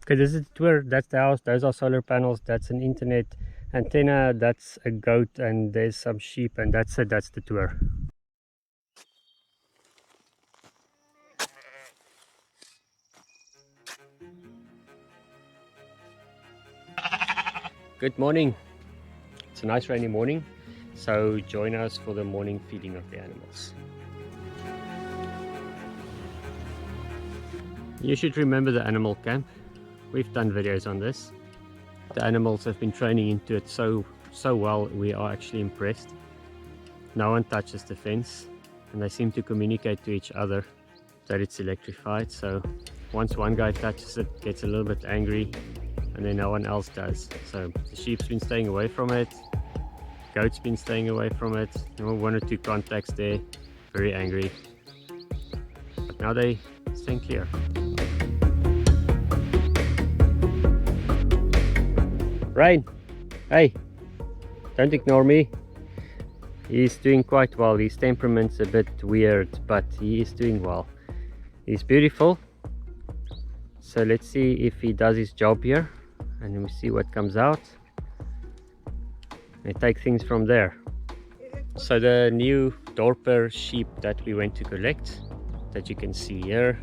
Okay, this is the tour. That's the house. Those are solar panels. That's an internet antenna. That's a goat, and there's some sheep, and that's it. That's the tour. Good morning. It's a nice rainy morning, so join us for the morning feeding of the animals. You should remember the animal camp. We've done videos on this. The animals have been training into it so well, we are actually impressed. No one touches the fence, and they seem to communicate to each other that it's electrified. So once one guy touches it, gets a little bit angry, and then no one else does. So the sheep's been staying away from it, goat's been staying away from it. There were 1 or 2 contacts there, very angry, but now they staying clear. Rain, hey, don't ignore me. He's doing quite well. His temperament's a bit weird, but he is doing well. He's beautiful. So let's see if he does his job here, and then we see what comes out and take things from there. So the new Dorper sheep that we went to collect, that you can see here,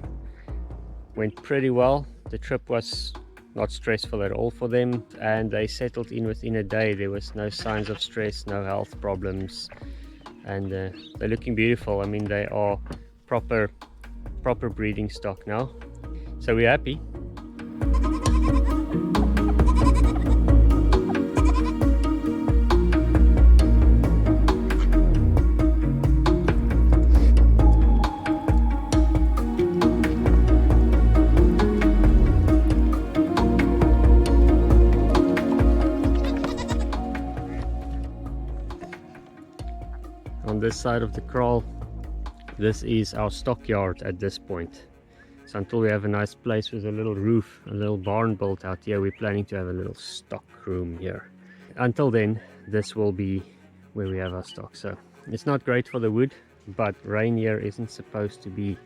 went pretty well. The trip was not stressful at all for them, and they settled in within a day. There was no signs of stress, no health problems, and they're looking beautiful. I mean, they are proper breeding stock now, so we're happy. On this side of the kraal, this is our stockyard at this point. So until we have a nice place with a little roof, a little barn built out here, we're planning to have a little stock room here. Until then, this will be where we have our stock. So it's not great for the wood, but rain here isn't supposed to be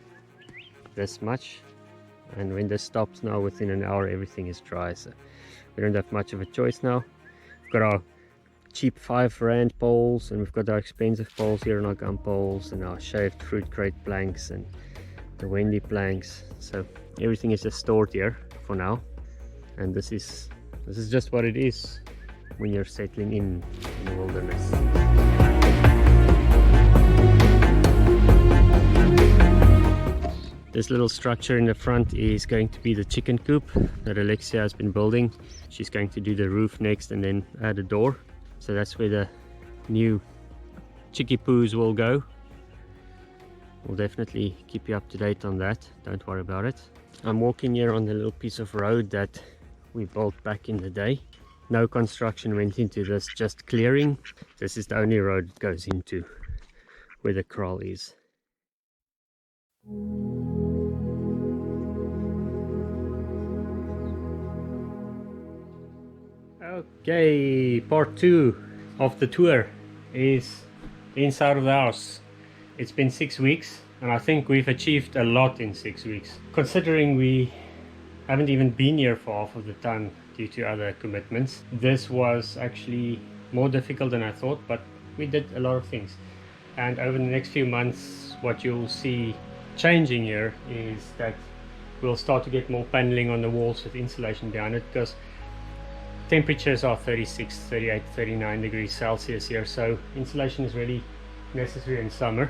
this much. And when this stops now, within an hour, everything is dry. So we don't have much of a choice now. We've got our cheap 5 rand poles, and we've got our expensive poles here, and our gum poles, and our shaved fruit crate planks, and the Wendy planks. So everything is just stored here for now, and this is just what it is when you're settling in the wilderness. This little structure in the front is going to be the chicken coop that Alexia has been building. She's going to do the roof next and then add a door. So that's where the new chickie poos will go. We'll definitely keep you up to date on that. Don't worry about it. I'm walking here on the little piece of road that we built back in the day. No construction went into this, just clearing. This is the only road that goes into where the kraal is. Okay, part 2 of the tour is inside of the house. It's been 6 weeks, and I think we've achieved a lot in 6 weeks, considering we haven't even been here for half of the time due to other commitments. This was actually more difficult than I thought, but we did a lot of things. And over the next few months, what you'll see changing here is that we'll start to get more paneling on the walls with insulation behind it, because temperatures are 36, 38, 39 degrees Celsius here, so insulation is really necessary in summer.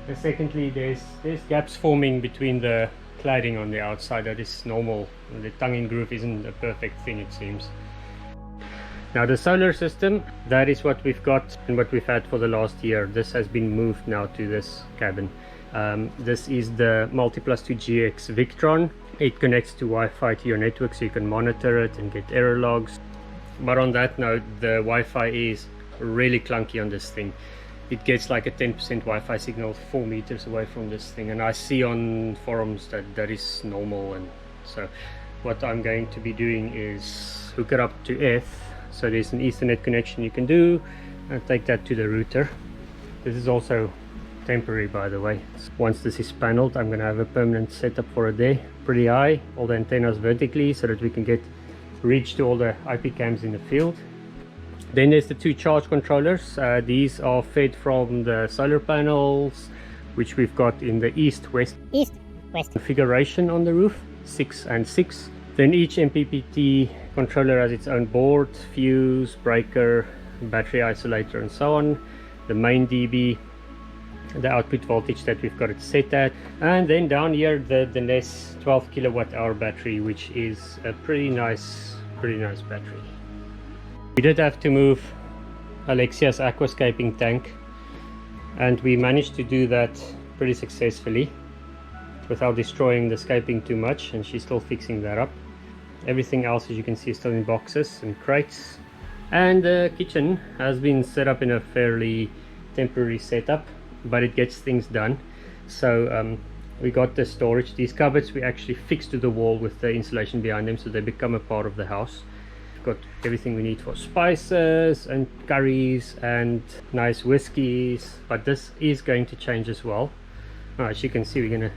And secondly, there's gaps forming between the cladding on the outside. That is normal. The tongue-in groove isn't a perfect thing, it seems. Now the solar system, that is what we've got and what we've had for the last year. This has been moved now to this cabin. This is the Multiplus 2 GX Victron. It connects to Wi-Fi to your network, so you can monitor it and get error logs. But on that note, the Wi-Fi is really clunky on this thing. It gets like a 10% Wi-Fi signal 4 meters away from this thing, and I see on forums that that is normal. And so what I'm going to be doing is hook it up to Earth. So there's an Ethernet connection you can do, and take that to the router. This is also temporary, by the way. Once this is paneled, I'm going to have a permanent setup for a day. pretty high, all the antennas vertically, so that we can get reach to all the IP cams in the field. Then there's the two charge controllers. These are fed from the solar panels, which we've got in the east-west configuration on the roof, 6 and 6. Then each MPPT controller has its own board, fuse, breaker, battery isolator and so on. The main DB, the output voltage that we've got it set at, and then down here the NES 12 kilowatt hour battery, which is a pretty nice battery. We did have to move Alexia's aquascaping tank, and we managed to do that pretty successfully without destroying the scaping too much, and she's still fixing that up. Everything else, as you can see, is still in boxes and crates, and the kitchen has been set up in a fairly temporary setup, but it gets things done. So we got the storage. These cupboards we actually fixed to the wall with the insulation behind them, so they become a part of the house. We've got everything we need for spices and curries and nice whiskies, but this is going to change as well. As you can see, we're gonna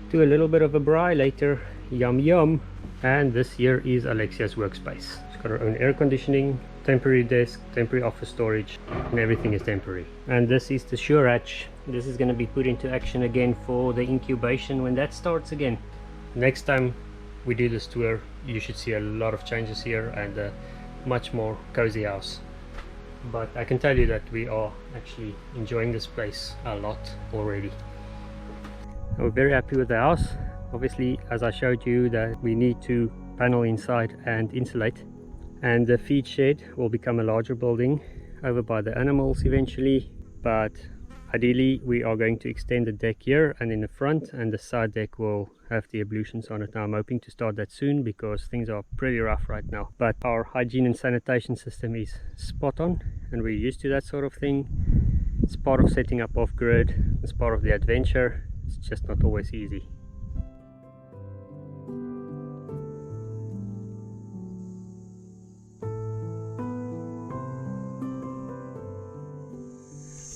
do a little bit of a braai later. Yum yum. And this here is Alexia's workspace. She's got her own air conditioning, temporary desk, temporary office storage, and everything is temporary. And this is the sure hatch. This is going to be put into action again for the incubation when that starts again. Next time we do this tour, you should see a lot of changes here and a much more cozy house. But I can tell you that we are actually enjoying this place a lot already. We're very happy with the house. Obviously, as I showed you, that we need to panel inside and insulate, and the feed shed will become a larger building over by the animals eventually, but ideally we are going to extend the deck here and in the front, and the side deck will have the ablutions on it. Now I'm hoping to start that soon because things are pretty rough right now, but our hygiene and sanitation system is spot on and we're used to that sort of thing. It's part of setting up off-grid, it's part of the adventure. It's just not always easy.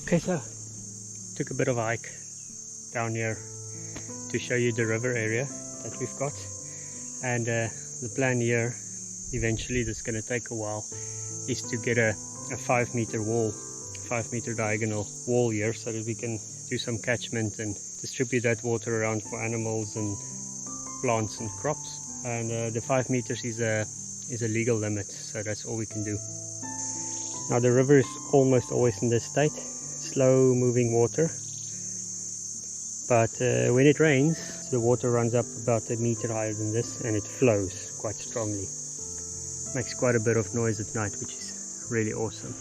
Okay, so took a bit of a hike down here to show you the river area that we've got, and the plan here, eventually, this is going to take a while, is to get a 5 meter wall, 5 meter diagonal wall here, so that we can do some catchment and distribute that water around for animals and plants and crops. And the 5 meters is a legal limit, so that's all we can do. Now the river is almost always in this state, slow moving water, but when it rains the water runs up about a meter higher than this and it flows quite strongly. Makes quite a bit of noise at night, which is really awesome.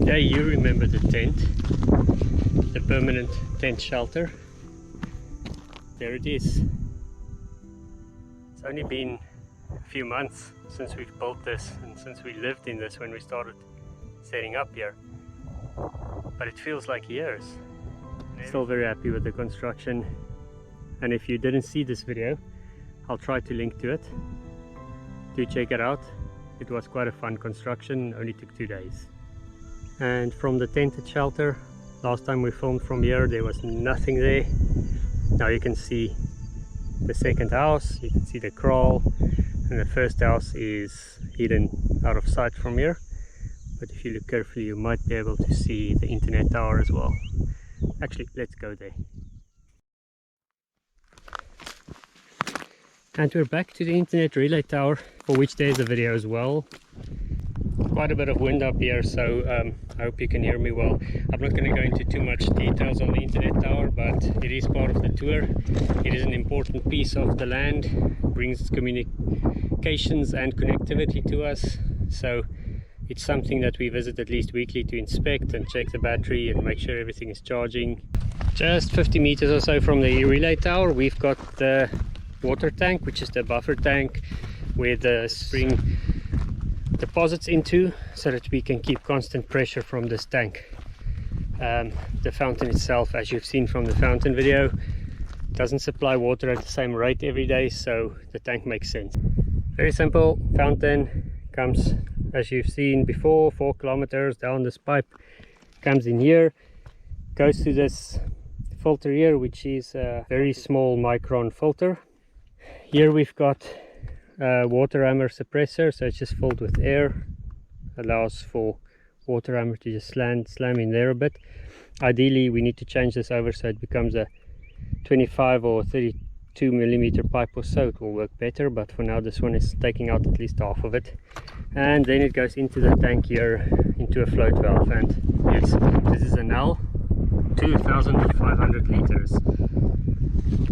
Yeah, you remember the tent, the permanent tent shelter. There it is. It's only been a few months since we've built this and since we lived in this when we started setting up here, but it feels like years. Still very happy with the construction, and if you didn't see this video, I'll try to link to it. Do check it out. It was quite a fun construction, only took 2 days. And from the tented shelter, last time we filmed from here there was nothing there. Now you can see the second house, you can see the kraal, and the first house is hidden out of sight from here, but if you look carefully you might be able to see the internet tower as well. Actually, let's go there. And we're back to the internet relay tower, for which there's a video as well. quite a bit of wind up here, so I hope you can hear me well. I'm not going to go into too much details on the internet tower, but it is part of the tour. It is an important piece of the land, brings communications and connectivity to us, so it's something that we visit at least weekly to inspect and check the battery and make sure everything is charging. Just 50 meters or so from the relay tower, we've got the water tank, which is the buffer tank where the spring deposits into, so that we can keep constant pressure from this tank. The fountain itself, as you've seen from the fountain video, doesn't supply water at the same rate every day, so the tank makes sense. Very simple. Fountain comes, as you've seen before, 4 kilometers down this pipe, comes in here, goes to this filter here, which is a very small micron filter. Here we've got a water hammer suppressor, so it's just filled with air, allows for water hammer to just slam in there a bit. Ideally we need to change this over so it becomes a 25 or 32 millimeter pipe or so. It will work better, but for now this one is taking out at least half of it. And then it goes into the tank here, into a float valve. And yes, this is an L, 2,500 liters.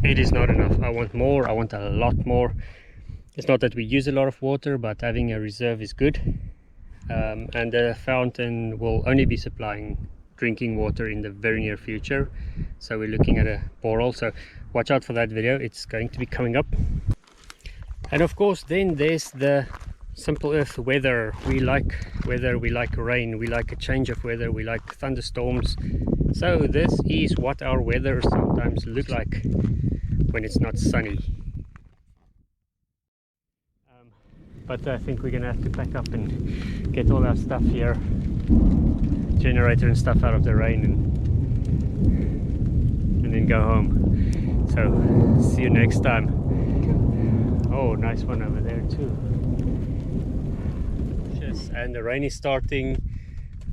It is not enough. I want more. I want a lot more. It's not that we use a lot of water, but having a reserve is good. And the fountain will only be supplying drinking water in the very near future, so we're looking at a borehole, so watch out for that video. It's going to be coming up. And of course then there's the simple earth weather. We like weather, we like rain, we like a change of weather, we like thunderstorms. So this is what our weather sometimes look like when it's not sunny. But I think we're gonna have to pack up and get all our stuff here, generator and stuff, out of the rain, and then go home. So see you next time. Oh, nice one over there too. Yes, and the rain is starting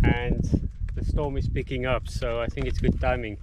and the storm is picking up, so I think it's good timing.